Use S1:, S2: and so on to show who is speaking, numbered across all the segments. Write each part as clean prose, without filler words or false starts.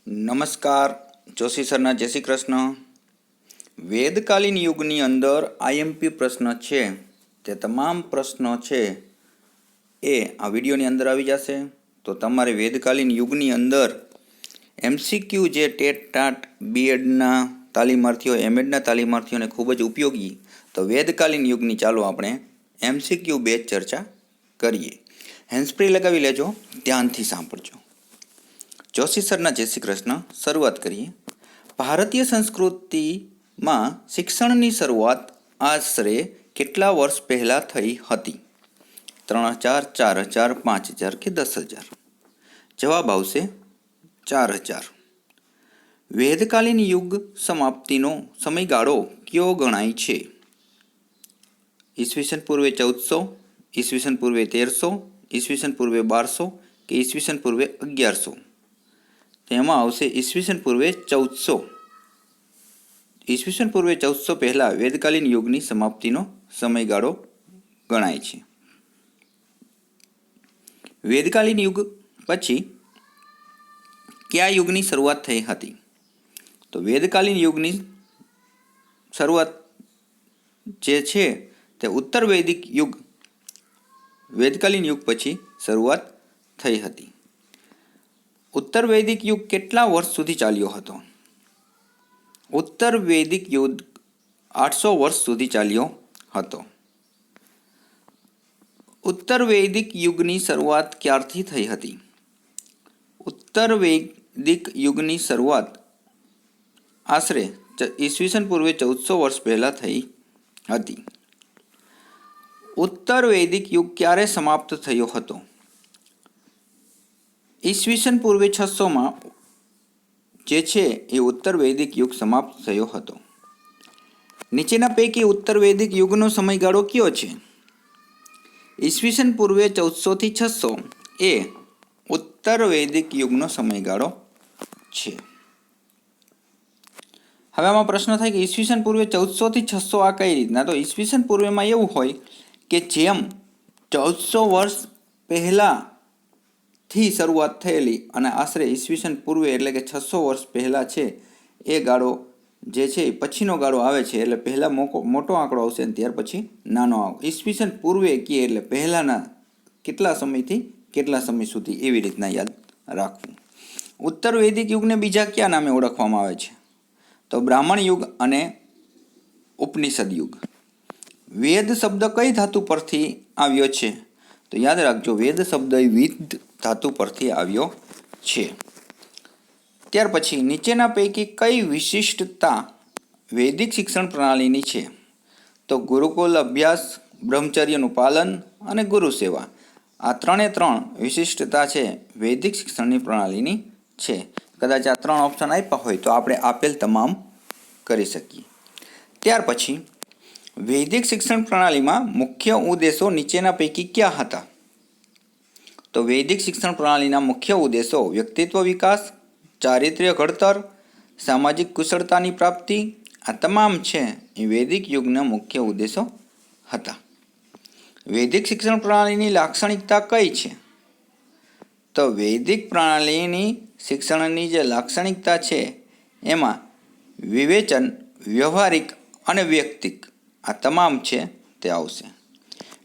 S1: નમસ્કાર. જોશી સરના જય શ્રી કૃષ્ણ. વેદકાલીન યુગની અંદર આઈએમપી પ્રશ્ન છે તે તમામ પ્રશ્નો છે એ આ વિડીયોની અંદર આવી જશે. તો તમારે વેદકાલીન યુગની અંદર એમસીક્યુ જે ટેટ ટાટ બીએડના તાલીમાર્થીઓ એમએડના તાલીમાર્થીઓને ખૂબ જ ઉપયોગી. તો વેદકાલીન યુગની ચાલો આપણે એમસીક્યુ બેચ ચર્ચા કરીએ. હેન્ડસ્પ્રી લગાવી લેજો, ધ્યાનથી સાંભળજો. જોશી સરના જય શ્રી કૃષ્ણ. શરૂઆત કરીએ. ભારતીય સંસ્કૃતિમાં શિક્ષણની શરૂઆત આશરે કેટલા વર્ષ પહેલાં થઈ હતી? 3000, 4000, 5000 કે 10000? જવાબ આવશે 4000. વેદકાલીન યુગ સમાપ્તિનો સમયગાળો કયો ગણાય છે? ઈસવીસન પૂર્વે 1400, ઈસવીસન પૂર્વે 1300, ઈસવીસન પૂર્વે 1200 કે ઈસવીસન પૂર્વે 1100? તેમાં આવશે ઈસવીસન પૂર્વે 1400. ઈસવીસન પૂર્વે 1400 પહેલાં વેદકાલીન યુગની સમાપ્તિનો સમયગાળો ગણાય છે. વેદકાલીન યુગ પછી કયા યુગની શરૂઆત થઈ હતી? તો વેદકાલીન યુગની શરૂઆત જે છે તે ઉત્તર વૈદિક યુગ, વેદકાલીન યુગ પછી શરૂઆત થઈ હતી. ઉત્તર વૈદિક યુગ કેટલા વર્ષ સુધી ચાલ્યો હતો? ઉત્તર વૈદિક યુગ 800 વર્ષ સુધી ચાલ્યો હતો. ઉત્તર વૈદિક યુગની શરૂઆત ક્યારથી થઈ હતી? ઉત્તર વૈદિક યુગની શરૂઆત આશરે ઈસવીસન પૂર્વે 1400 વર્ષ પહેલાં થઈ હતી. ઉત્તર વૈદિક યુગ ક્યારે સમાપ્ત થયો હતો? ઈસવીસન પૂર્વે 600માં જે છે એ ઉત્તર વૈદિક યુગ સમાપ્ત થયો હતો. નીચેના પૈકી ઉત્તર વૈદિક યુગનો સમયગાળો કયો છે? ઈસવીસન પૂર્વે 1400 થી 600 એ ઉત્તર વૈદિક યુગનો સમયગાળો છે. હવે આમાં પ્રશ્ન થાય કે ઈસવીસન પૂર્વે 1400 થી 600 આ કઈ રીતના? તો ઈસવીસન પૂર્વેમાં એવું હોય કે જેમ 1400 વર્ષ પહેલાં થી શરૂઆત થયેલી અને આશરે ઈસવીસન પૂર્વે એટલે કે 600 વર્ષ પહેલાં છે એ ગાળો જે છે એ પછીનો ગાળો આવે છે. એટલે પહેલાં મોટો આંકડો આવશે અને ત્યાર પછી નાનો આંકડો. ઈસવીસન પૂર્વે કહે એટલે પહેલાંના કેટલા સમયથી કેટલા સમય સુધી, એવી રીતના યાદ રાખવું. ઉત્તર વૈદિક યુગને બીજા કયા નામે ઓળખવામાં આવે છે? તો બ્રાહ્મણ યુગ અને ઉપનિષદ યુગ. વેદ શબ્દ કઈ ધાતુ પરથી આવ્યો છે? તો યાદ રાખજો, વેદ શબ્દ વિદ ધાતુ પરથી આવ્યો છે. ત્યાર પછી નીચેના પૈકી કઈ વિશિષ્ટતા વૈદિક શિક્ષણ પ્રણાલીની છે? તો ગુરુકુલ અભ્યાસ, બ્રહ્મચર્યનું પાલન અને ગુરુ સેવા. આ 3 વિશિષ્ટતા છે વૈદિક શિક્ષણની પ્રણાલીની છે. કદાચ આ 3 ઓપ્શન આપ્યા હોય તો આપણે આપેલ તમામ કરી શકીએ. ત્યાર પછી વૈદિક શિક્ષણ પ્રણાલીમાં મુખ્ય ઉદ્દેશો નીચેના પૈકી કયા હતા? તો વૈદિક શિક્ષણ પ્રણાલીના મુખ્ય ઉદ્દેશો વ્યક્તિત્વ વિકાસ, ચારિત્ર્ય ઘડતર, સામાજિક કુશળતાની પ્રાપ્તિ. આ તમામ છે એ વૈદિક યુગના મુખ્ય ઉદ્દેશો હતા. વૈદિક શિક્ષણ પ્રણાલીની લાક્ષણિકતા કઈ છે? તો વૈદિક પ્રણાલીની શિક્ષણની જે લાક્ષણિકતા છે એમાં વિવેચન, વ્યવહારિક અને વ્યક્તિક આ તમામ છે તે આવશે.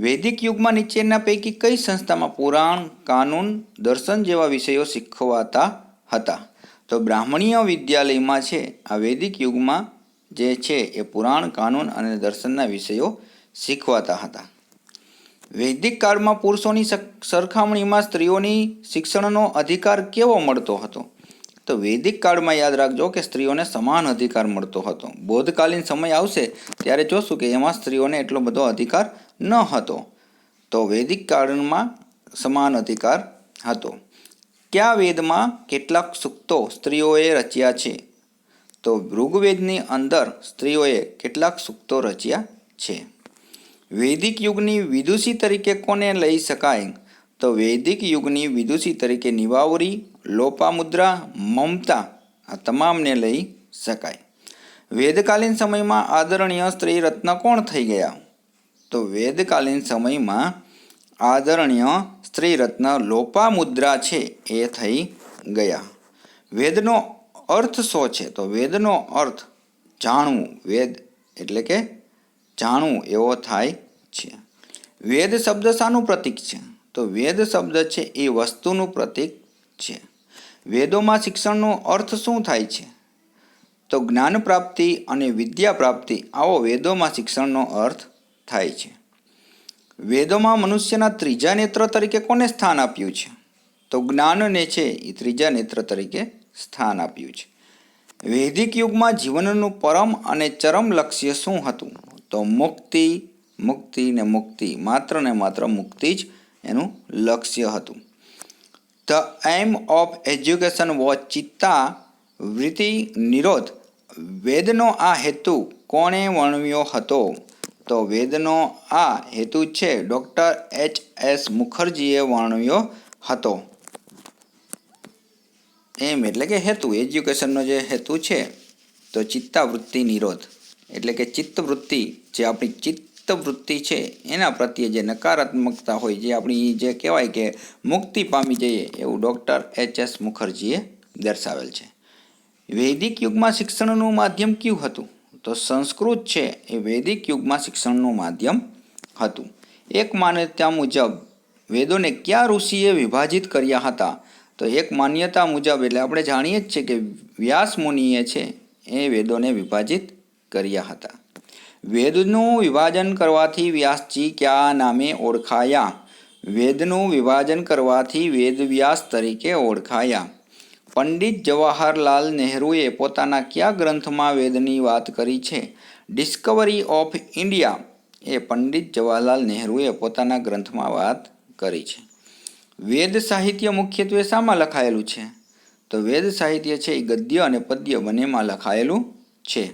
S1: વૈદિક યુગમાં નીચેના પૈકી કઈ સંસ્થામાં પુરાણ, કાનૂન, દર્શન જેવા વિષયો શીખવાતા હતા? તો બ્રાહ્મણીય વિદ્યાલયમાં છે આ વૈદિક યુગમાં જે છે એ પુરાણ, કાનૂન અને દર્શનના વિષયો શીખવાતા હતા. વૈદિક કાળમાં પુરુષોની સરખામણીમાં સ્ત્રીઓની શિક્ષણનો અધિકાર કેવો મળતો હતો? તો વૈદિક કાળમાં યાદ રાખજો કે સ્ત્રીઓને સમાન અધિકાર મળતો હતો. બૌદ્ધકાલીન સમય આવશે ત્યારે જોશું કે એમાં સ્ત્રીઓને એટલો બધો અધિકાર ન હતો. તો વૈદિક કાળમાં સમાન અધિકાર હતો. કયા વેદમાં કેટલાક સૂક્તો સ્ત્રીઓએ રચ્યા છે? તો ઋગ્વેદની અંદર સ્ત્રીઓએ કેટલાક સૂક્તો રચ્યા છે. વૈદિક યુગની વિદુષી તરીકે કોને લઈ શકાય? તો વૈદિક યુગની વિદુષી તરીકે નિવાવરી, લોપામુદ્રા, મમતા આ તમામને લઈ શકાય. વેદકાલીન સમયમાં આદરણીય સ્ત્રી રત્ન કોણ થઈ ગયા? તો વેદકાલીન સમયમાં આદરણીય સ્ત્રી રત્ન લોપામુદ્રા છે એ થઈ ગયા. વેદનો અર્થ શું છે? તો વેદનો અર્થ જાણવું. વેદ એટલે કે જાણવું એવો થાય છે. વેદ શબ્દ શાનું પ્રતીક છે? તો વેદ શબ્દ છે એ વસ્તુનું પ્રતીક છે. વેદોમાં શિક્ષણનો અર્થ શું થાય છે? તો જ્ઞાન પ્રાપ્તિ અને વિદ્યા પ્રાપ્તિ, આવો વેદોમાં શિક્ષણનો અર્થ થાય છે. વેદોમાં મનુષ્યના ત્રીજા નેત્ર તરીકે કોને સ્થાન આપ્યું છે? તો જ્ઞાનને છે એ ત્રીજા નેત્ર તરીકે સ્થાન આપ્યું છે. વૈદિક યુગમાં જીવનનું પરમ અને ચરમ લક્ષ્ય શું હતું? તો મુક્તિ, મુક્તિ ને મુક્તિ, માત્ર ને માત્ર મુક્તિ જ એનું લક્ષ્ય હતું. The aim of education was ચિત્તા વૃત્તિ નિરોધ. વેદનો આ હેતુ કોણે વર્ણવ્યો હતો? તો વેદનો આ હેતુ છે ડૉક્ટર H.S. મુખર્જીએ વર્ણવ્યો હતો. એમ એટલે કે હેતુ, એજ્યુકેશનનો જે હેતુ છે તો ચિત્તાવૃત્તિ નિરોધ એટલે કે ચિત્તવૃત્તિ, જે આપણી ચિત્તવૃત્તિ છે એના પ્રત્યે જે નકારાત્મકતા હોય, જે આપણી જે કહેવાય કે મુક્તિ પામી જઈએ, એવું ડૉક્ટર H.S. મુખર્જીએ દર્શાવેલ છે. વૈદિક યુગમાં શિક્ષણનું માધ્યમ કયું હતું? તો સંસ્કૃત છે એ વૈદિક યુગમાં શિક્ષણનું માધ્યમ હતું. એક માન્યતા મુજબ વેદોને કયા ઋષિએ વિભાજિત કર્યા હતા? તો એક માન્યતા મુજબ, એટલે આપણે જાણીએ જ છે કે વ્યાસ મુનિએ છે એ વેદોને વિભાજિત કર્યા હતા. વેદનું વિભાજન કરવાથી વ્યાસજી કયા નામે ઓળખાયા? વેદનું વિભાજન કરવાથી વેદવ્યાસ તરીકે ઓળખાયા. પંડિત જવાહરલાલ નહેરુએ પોતાના કયા ગ્રંથમાં વેદની વાત કરી છે? ડિસ્કવરી ઓફ ઇન્ડિયા એ પંડિત જવાહરલાલ નહેરુએ પોતાના ગ્રંથમાં વાત કરી છે. વેદ સાહિત્ય મુખ્યત્વે શામાં લખાયેલું છે? તો વેદ સાહિત્ય છે એ ગદ્ય અને પદ્ય બંનેમાં લખાયેલું છે.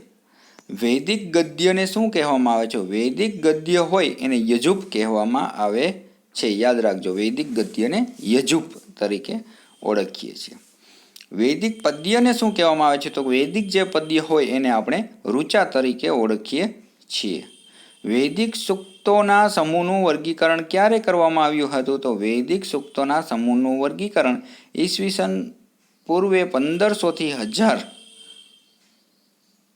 S1: વૈદિક ગદ્યને શું કહેવામાં આવે છે? વૈદિક ગદ્ય હોય એને યજુપ કહેવામાં આવે છે. યાદ રાખજો, વૈદિક ગદ્યને યજુપ તરીકે ઓળખીએ છીએ. વૈદિક પદ્યને શું કહેવામાં આવે છે? તો વૈદિક જે પદ્ય હોય એને આપણે ઋચા તરીકે ઓળખીએ છીએ. વૈદિક સૂક્તોના સમૂહનું વર્ગીકરણ ક્યારે કરવામાં આવ્યું હતું? તો વૈદિક સૂક્તોના સમૂહનું વર્ગીકરણ ઈસવીસન પૂર્વે 1500થી 1000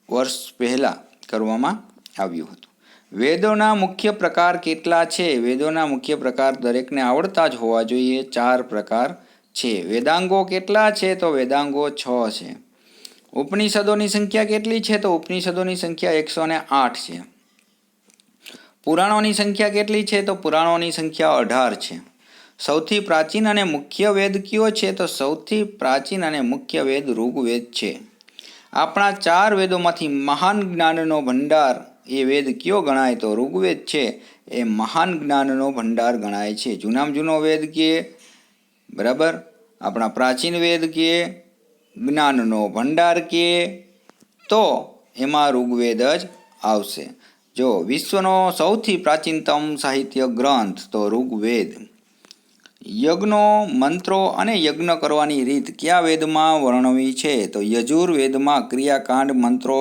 S1: વર્ષ પહેલાં કરવામાં આવ્યું હતું. વેદોના મુખ્ય પ્રકાર કેટલા છે? વેદોના મુખ્ય પ્રકાર દરેકને આવડતા જ હોવા જોઈએ. 4 પ્રકાર છે. વેદાંગો કેટલા છે? તો વેદાંગો 6 છે. ઉપનિષદોની સંખ્યા કેટલી છે? તો ઉપનિષદોની સંખ્યા 108 છે. પુરાણોની સંખ્યા કેટલી છે? તો પુરાણોની સંખ્યા 18 છે. સૌથી પ્રાચીન અને મુખ્ય વેદ કયો છે? તો સૌથી પ્રાચીન અને મુખ્ય વેદ ઋગ્વેદ છે. આપણા 4 વેદોમાંથી મહાન જ્ઞાનનો ભંડાર એ વેદ કયો ગણાય? તો ઋગ્વેદ છે એ મહાન જ્ઞાનનો ભંડાર ગણાય છે. જૂનામાં જૂનો વેદ કહીએ, બરાબર, આપણા પ્રાચીન વેદ કહીએ, જ્ઞાનનો ભંડાર કહીએ, તો એમાં ઋગ્વેદ જ આવશે. જો વિશ્વનો સૌથી પ્રાચીનતમ સાહિત્ય ગ્રંથ તો ઋગ્વેદ. યજ્ઞો, મંત્રો અને યજ્ઞ કરવાની રીત કયા વેદમાં વર્ણવી છે? તો યજુર્વેદમાં ક્રિયાકાંડ, મંત્રો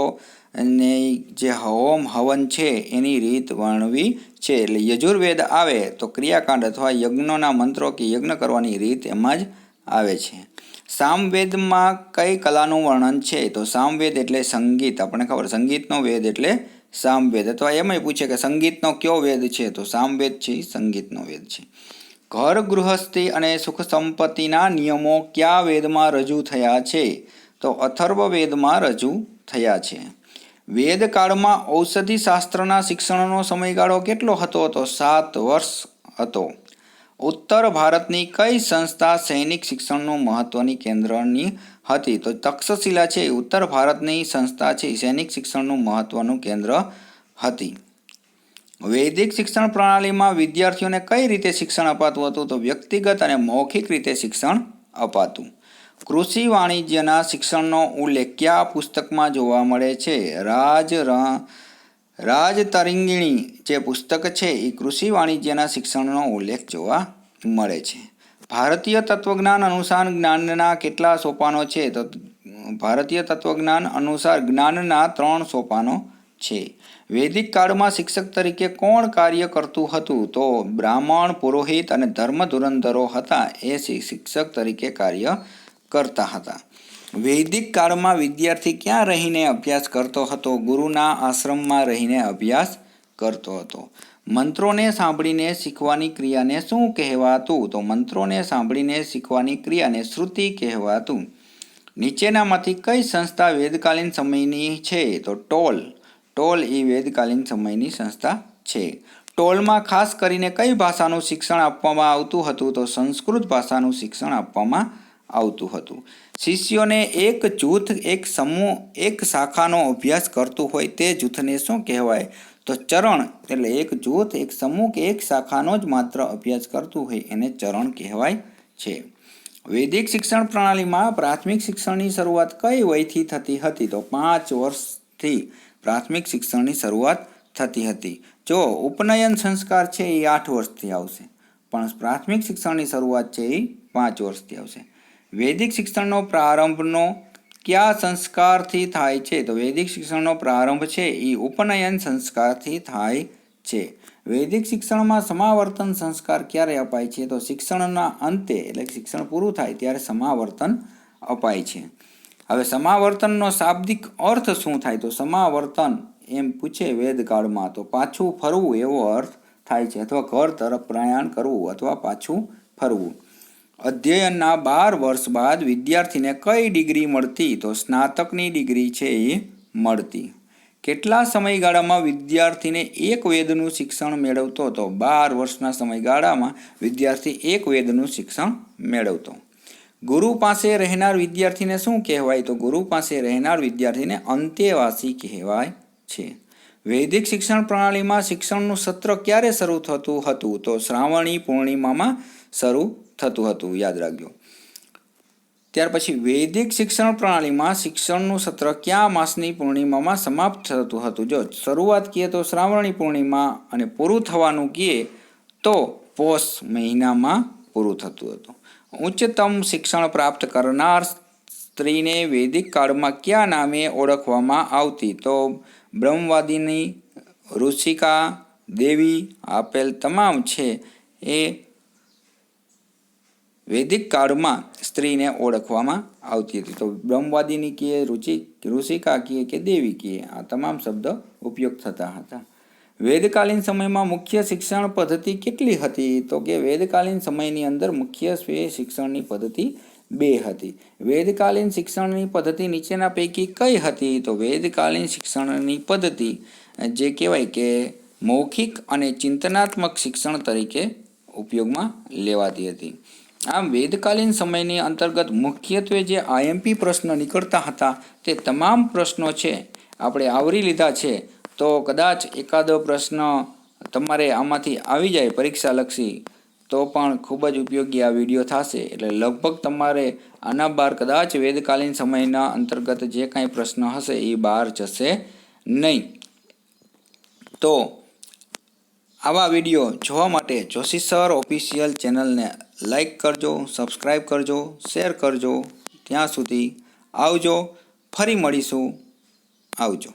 S1: અને જે હોમ હવન છે એની રીત વર્ણવી છે. એટલે યજુર્વેદ આવે તો ક્રિયાકાંડ અથવા યજ્ઞોના મંત્રો કે યજ્ઞ કરવાની રીત એમાં જ આવે છે. સામવેદમાં કઈ કલાનું વર્ણન છે? તો સામવેદ એટલે સંગીત. આપણને ખબર, સંગીતનો વેદ એટલે સામવેદ. અથવા એમાંય પૂછે કે સંગીતનો કયો વેદ છે? તો સામવેદ છે સંગીતનો વેદ છે. ઘર, ગૃહસ્થી અને સુખ સંપત્તિના નિયમો કયા વેદમાં રજૂ થયા છે? તો અથર્વવેદમાં રજૂ થયા છે. વેદકાળમાં ઔષધિ શાસ્ત્રના શિક્ષણનો સમયગાળો કેટલો હતો? તો 7 વર્ષ હતો. ઉત્તર ભારતની કઈ સંસ્થા સૈનિક શિક્ષણનું મહત્વની કેન્દ્રની હતી? તો તક્ષશિલા છે ઉત્તર ભારતની સંસ્થા છે, સૈનિક શિક્ષણનું મહત્વનું કેન્દ્ર હતી. વૈદિક શિક્ષણ પ્રણાલીમાં વિદ્યાર્થીઓને કઈ રીતે શિક્ષણ અપાતું હતું? તો વ્યક્તિગત અને મૌખિક રીતે શિક્ષણ અપાતું. કૃષિ વાણિજ્યના શિક્ષણનો ઉલ્લેખ કયા પુસ્તકમાં જોવા મળે છે? રાજતરંગિણી જે પુસ્તક છે એ કૃષિ વાણિજ્યના શિક્ષણનો ઉલ્લેખ જોવા મળે છે. ભારતીય તત્વજ્ઞાન અનુસાર જ્ઞાનના કેટલા સોપાનો છે? તો ભારતીય તત્વજ્ઞાન અનુસાર જ્ઞાનના 3 સોપાનો છે. વૈદિક કાળમાં શિક્ષક તરીકે કોણ કાર્ય કરતું હતું? તો બ્રાહ્મણ, પુરોહિત અને ધર્મ ધુરંધરો હતા એ શિક્ષક તરીકે કાર્ય કરતા હતા. વૈદિક કાળમાં વિદ્યાર્થી ક્યાં રહીને અભ્યાસ કરતો હતો? ગુરુના આશ્રમમાં રહીને અભ્યાસ કરતો હતો. મંત્રોને સાંભળીને શીખવાની ક્રિયાને શું કહેવાતું? તો મંત્રોને સાંભળીને શીખવાની ક્રિયાને શ્રુતિ કહેવાતું. નીચેનામાંથી કઈ સંસ્થા વેદકાલીન સમયની છે? તો ટોલ એ વેદકાલીન સમયની સંસ્થા છે. ટોલમાં ખાસ કરીને કઈ ભાષાનું શિક્ષણ આપવામાં આવતું હતું? તો સંસ્કૃત ભાષાનું શિક્ષણ આપવામાં આવતું હતું. શિષ્યોને એક જૂથ, એક સમૂહ, એક શાખાનો અભ્યાસ કરતું હોય તે જૂથને શું કહેવાય? તો ચરણ. એટલે એક જૂથ, એક સમૂહ કે એક શાખાનો જ માત્ર અભ્યાસ કરતું હોય એને ચરણ કહેવાય છે. વૈદિક શિક્ષણ પ્રણાલીમાં પ્રાથમિક શિક્ષણની શરૂઆત કઈ વયથી થતી હતી? તો 5 વર્ષથી પ્રાથમિક શિક્ષણની શરૂઆત થતી હતી. જો ઉપનયન સંસ્કાર છે એ 8 વર્ષથી આવશે, પણ પ્રાથમિક શિક્ષણની શરૂઆત છે એ 5 વર્ષથી આવશે. વૈદિક શિક્ષણનો પ્રારંભનો કયા સંસ્કારથી થાય છે? તો વૈદિક શિક્ષણનો પ્રારંભ છે એ ઉપનયન સંસ્કારથી થાય છે. વૈદિક શિક્ષણમાં સમાવર્તન સંસ્કાર ક્યારે અપાય છે? તો શિક્ષણના અંતે, એટલે શિક્ષણ પૂરું થાય ત્યારે સમાવર્તન અપાય છે. હવે સમાવર્તનનો શાબ્દિક અર્થ શું થાય? તો સમાવર્તન એમ પૂછે વેદકાળમાં તો પાછું ફરવું એવો અર્થ થાય છે, અથવા ઘર તરફ પ્રયાણ કરવું અથવા પાછું ફરવું. અધ્યયનના 12 વર્ષ બાદ વિદ્યાર્થીને કઈ ડિગ્રી મળતી? તો સ્નાતકની ડિગ્રી છે એ મળતી. કેટલા સમયગાળામાં વિદ્યાર્થીને એક વેદનું શિક્ષણ મેળવતો? તો 12 વર્ષના સમયગાળામાં વિદ્યાર્થી એક વેદનું શિક્ષણ મેળવતો. ગુરુ પાસે રહેનાર વિદ્યાર્થીને શું કહેવાય? તો ગુરુ પાસે રહેનાર વિદ્યાર્થીને અંતેવાસી કહેવાય છે. વૈદિક શિક્ષણ પ્રણાલીમાં શિક્ષણનું સત્ર ક્યારે શરૂ થતું હતું? તો શ્રાવણી પૂર્ણિમામાં શરૂ થતું હતું, યાદ રાખજો. ત્યાર પછી વૈદિક શિક્ષણ પ્રણાલીમાં શિક્ષણનું સત્ર કયા માસની પૂર્ણિમામાં સમાપ્ત થતું હતું? જો શરૂઆત કીએ તો શ્રાવણી પૂર્ણિમા અને પૂરું થવાનું કીએ તો પોષ મહિનામાં પૂરું થતું હતું. ઉચ્ચતમ શિક્ષણ પ્રાપ્ત કરનાર સ્ત્રીને વૈદિક કાળમાં કયા નામે ઓળખવામાં આવતી? તો બ્રહ્મવાદિની, ઋષિકા, દેવી. આપેલ તમામ છે એ વૈદિક કાળમાં સ્ત્રીને ઓળખવામાં આવતી હતી. તો બ્રહ્મવાદિની કીએ, ઋષિકા કીએ કે દેવી કીએ, આ તમામ શબ્દ ઉપયોગ થતા હતા. વેદકાલીન સમયમાં મુખ્ય શિક્ષણ પદ્ધતિ કેટલી હતી? તો કે વેદકાલીન સમયની અંદર મુખ્યત્વે શિક્ષણની પદ્ધતિ 2 હતી. વેદકાલીન શિક્ષણની પદ્ધતિ નીચેના પૈકી કઈ હતી? તો વેદકાલીન શિક્ષણની પદ્ધતિ જે કહેવાય કે મૌખિક અને ચિંતનાત્મક શિક્ષણ તરીકે ઉપયોગમાં લેવાતી હતી. આમ વેદકાલીન સમયની અંતર્ગત મુખ્યત્વે જે IMP પ્રશ્ન નીકળતા હતા તે તમામ પ્રશ્નો છે આપણે આવરી લીધા છે. તો કદાચ એકાદો પ્રશ્ન તમારે આમાંથી આવી જાય પરીક્ષાલક્ષી તો પણ ખૂબ જ ઉપયોગી આ વિડીયો થશે. એટલે લગભગ તમારે આના બહાર કદાચ વેદકાલીન સમયના અંતર્ગત જે કાંઈ પ્રશ્ન હશે એ બહાર જશે નહીં. તો આવા વિડીયો જોવા માટે જોશી સર ઓફિશિયલ ચેનલને લાઈક કરજો, સબસ્ક્રાઈબ કરજો, શેર કરજો. ત્યાં સુધી આવજો, ફરી મળીશું. આવજો.